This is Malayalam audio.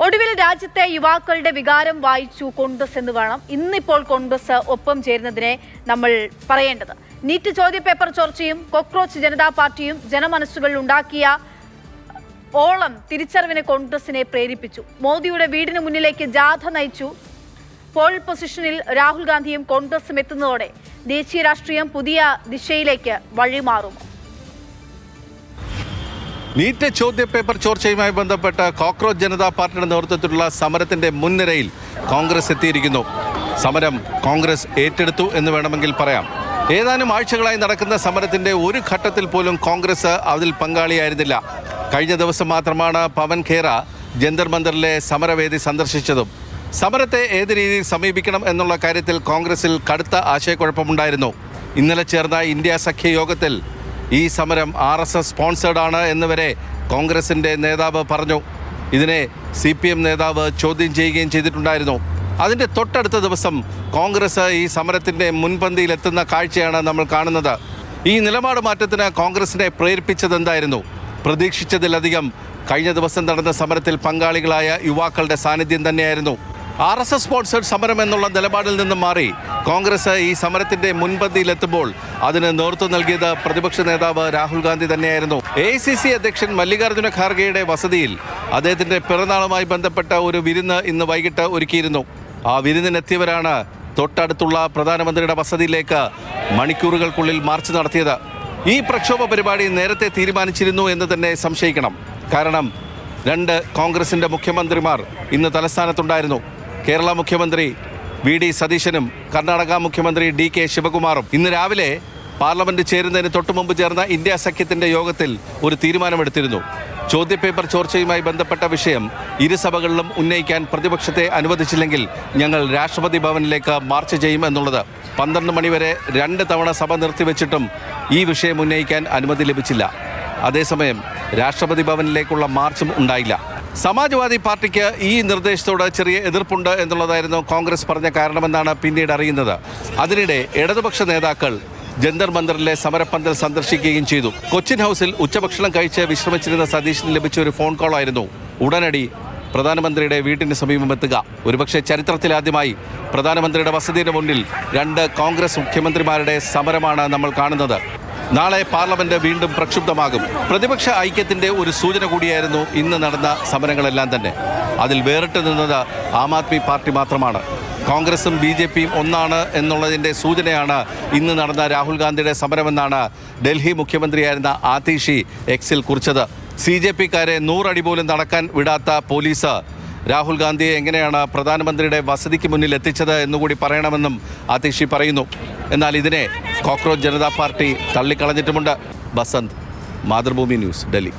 ഒടുവിൽ രാജ്യത്തെ യുവാക്കളുടെ വികാരം വായിച്ചു കോൺഗ്രസ് എന്ന് വേണം ഇന്നിപ്പോൾ കോൺഗ്രസ് ഒപ്പം ചേരുന്നതിനെ നമ്മൾ പറയേണ്ടത്. നീറ്റ് ചോദ്യപേപ്പർ ചോർച്ചയും കോക്രോച്ച് ജനതാ പാർട്ടിയും ജനമനസ്സുകളിൽ ഉണ്ടാക്കിയ ഓളം തിരിച്ചറിവിനെ കോൺഗ്രസിനെ പ്രേരിപ്പിച്ചു. മോദിയുടെ വീടിന് മുന്നിലേക്ക് ജാഥ നയിച്ചു. പോൾ പൊസിഷനിൽ രാഹുൽ ഗാന്ധിയും കോൺഗ്രസും എത്തുന്നതോടെ ദേശീയ രാഷ്ട്രീയം പുതിയ ദിശയിലേക്ക് വഴിമാറും. നീറ്റ് ചോദ്യപേപ്പർ ചോർച്ചയുമായി ബന്ധപ്പെട്ട കോക്രോച്ച് ജനതാ പാർട്ടിയുടെ നേതൃത്വത്തിലുള്ള സമരത്തിന്റെ മുൻനിരയിൽ കോൺഗ്രസ് എത്തിയിരിക്കുന്നു. സമരം കോൺഗ്രസ് ഏറ്റെടുത്തു എന്ന് വേണമെങ്കിൽ പറയാം. ഏതാനും ആഴ്ചകളായി നടക്കുന്ന സമരത്തിന്റെ ഒരു ഘട്ടത്തിൽ പോലും കോൺഗ്രസ് അതിൽ പങ്കാളിയായിരുന്നില്ല. കഴിഞ്ഞ ദിവസം മാത്രമാണ് പവൻ ഖേര ജന്തർ മന്ദറിലെ സമരവേദി സന്ദർശിച്ചതും. സമരത്തെ ഏത് രീതിയിൽ സമീപിക്കണം എന്നുള്ള കാര്യത്തിൽ കോൺഗ്രസിൽ കടുത്ത ആശയക്കുഴപ്പമുണ്ടായിരുന്നു. ഇന്നലെ ചേർന്ന ഇന്ത്യ സഖ്യ യോഗത്തിൽ ഈ സമരം RSS സ്പോൺസേഡ് ആണ് എന്നുവരെ കോൺഗ്രസിൻ്റെ നേതാവ് പറഞ്ഞു. ഇതിനെ CPM നേതാവ് ചോദ്യം ചെയ്യുകയും ചെയ്തിട്ടുണ്ടായിരുന്നു. അതിൻ്റെ തൊട്ടടുത്ത ദിവസം കോൺഗ്രസ് ഈ സമരത്തിൻ്റെ മുൻപന്തിയിലെത്തുന്ന കാഴ്ചയാണ് നമ്മൾ കാണുന്നത്. ഈ നിലപാട് മാറ്റത്തിന് കോൺഗ്രസിനെ പ്രേരിപ്പിച്ചതെന്തായിരുന്നു? പ്രതീക്ഷിച്ചതിലധികം കഴിഞ്ഞ ദിവസം നടന്ന സമരത്തിൽ പങ്കാളികളായ യുവാക്കളുടെ സാന്നിധ്യം തന്നെയായിരുന്നു. RSS സ്പോൺസേഡ് സമരം എന്നുള്ള നിലപാടിൽ നിന്നും മാറി കോൺഗ്രസ് ഈ സമരത്തിന്റെ മുൻപന്തിയിലെത്തുമ്പോൾ അതിന് നേതൃത്വം നൽകിയത് പ്രതിപക്ഷ നേതാവ് രാഹുൽ ഗാന്ധി തന്നെയായിരുന്നു. AICC അധ്യക്ഷൻ മല്ലികാർജ്ജുന ഖാർഗെയുടെ വസതിയിൽ അദ്ദേഹത്തിന്റെ പിറന്നാളുമായി ബന്ധപ്പെട്ട ഒരു വിരുന്ന് ഇന്ന് വൈകിട്ട് ഒരുക്കിയിരുന്നു. ആ വിരുന്നിനെത്തിയവരാണ് തൊട്ടടുത്തുള്ള പ്രധാനമന്ത്രിയുടെ വസതിയിലേക്ക് മണിക്കൂറുകൾക്കുള്ളിൽ മാർച്ച് നടത്തിയത്. ഈ പ്രക്ഷോഭ പരിപാടി നേരത്തെ തീരുമാനിച്ചിരുന്നു എന്ന് തന്നെ സംശയിക്കണം. കാരണം രണ്ട് കോൺഗ്രസിന്റെ മുഖ്യമന്ത്രിമാർ ഇന്ന് തലസ്ഥാനത്തുണ്ടായിരുന്നു. കേരള മുഖ്യമന്ത്രി VD സതീശനും കർണാടക മുഖ്യമന്ത്രി DK ശിവകുമാറും ഇന്ന് രാവിലെ പാർലമെന്റ് ചേരുന്നതിന് തൊട്ടുമുമ്പ് ചേർന്ന ഇന്ത്യ സഖ്യത്തിന്റെ യോഗത്തിൽ ഒരു തീരുമാനമെടുത്തിരുന്നു. ചോദ്യപേപ്പർ ചോർച്ചയുമായി ബന്ധപ്പെട്ട വിഷയം ഇരുസഭകളിലും ഉന്നയിക്കാൻ പ്രതിപക്ഷത്തെ അനുവദിച്ചില്ലെങ്കിൽ ഞങ്ങൾ രാഷ്ട്രപതി ഭവനിലേക്ക് മാർച്ച് ചെയ്യും എന്നുള്ളത്. 12 മണിവരെ 2 തവണ സഭ നിർത്തിവെച്ചിട്ടും ഈ വിഷയം ഉന്നയിക്കാൻ അനുമതി ലഭിച്ചില്ല. അതേസമയം രാഷ്ട്രപതി ഭവനിലേക്കുള്ള മാർച്ചും ഉണ്ടായില്ല. സമാജ്വാദി പാർട്ടിക്ക് ഈ നിർദ്ദേശത്തോട് ചെറിയ എതിർപ്പുണ്ട് എന്നുള്ളതായിരുന്നു കോൺഗ്രസ് പറഞ്ഞ കാരണമെന്നാണ് പിന്നീട് അറിയുന്നത്. അതിനിടെ ഇടതുപക്ഷ നേതാക്കൾ ജന്തർ മന്ദറിലെ സമരപ്പന്തൽ സന്ദർശിക്കുകയും ചെയ്തു. കൊച്ചിൻ ഹൗസിൽ ഉച്ചഭക്ഷണം കഴിച്ച് വിശ്രമിച്ചിരുന്ന സതീഷിന് ലഭിച്ച ഒരു ഫോൺ കോളായിരുന്നു ഉടനടി പ്രധാനമന്ത്രിയുടെ വീട്ടിന് സമീപമെത്തുക. ഒരുപക്ഷെ ചരിത്രത്തിലാദ്യമായി പ്രധാനമന്ത്രിയുടെ വസതിയുടെ മുന്നിൽ 2 കോൺഗ്രസ് മുഖ്യമന്ത്രിമാരുടെ സമരമാണ് നമ്മൾ കാണുന്നത്. നാളെ പാർലമെന്റ് വീണ്ടും പ്രക്ഷുബ്ധമാകും. പ്രതിപക്ഷ ഐക്യത്തിന്റെ ഒരു സൂചന കൂടിയായിരുന്നു ഇന്ന് നടന്ന സമരങ്ങളെല്ലാം തന്നെ. അതിൽ വേറിട്ട് നിന്നത് ആം ആദ്മി പാർട്ടി മാത്രമാണ്. കോൺഗ്രസും BJPയും ഒന്നാണ് എന്നുള്ളതിൻ്റെ സൂചനയാണ് ഇന്ന് നടന്ന രാഹുൽ ഗാന്ധിയുടെ സമരമെന്നാണ് ഡൽഹി മുഖ്യമന്ത്രിയായിരുന്ന ആതിഷി എക്സിൽ കുറിച്ചത്. CJPക്കാരെ 100 അടി പോലും നടക്കാൻ വിടാത്ത പോലീസ് രാഹുൽ ഗാന്ധിയെ എങ്ങനെയാണ് പ്രധാനമന്ത്രിയുടെ വസതിക്ക് മുന്നിൽ എത്തിച്ചത് എന്നുകൂടി പറയണമെന്നും ആതിഷി പറയുന്നു. എന്നാൽ ഇതിനെ കോക്രോച്ച് ജനതാ പാർട്ടി തള്ളിക്കളഞ്ഞിട്ടുമുണ്ട്. ബസന്ത്, മാതൃഭൂമി ന്യൂസ്, ഡൽഹി.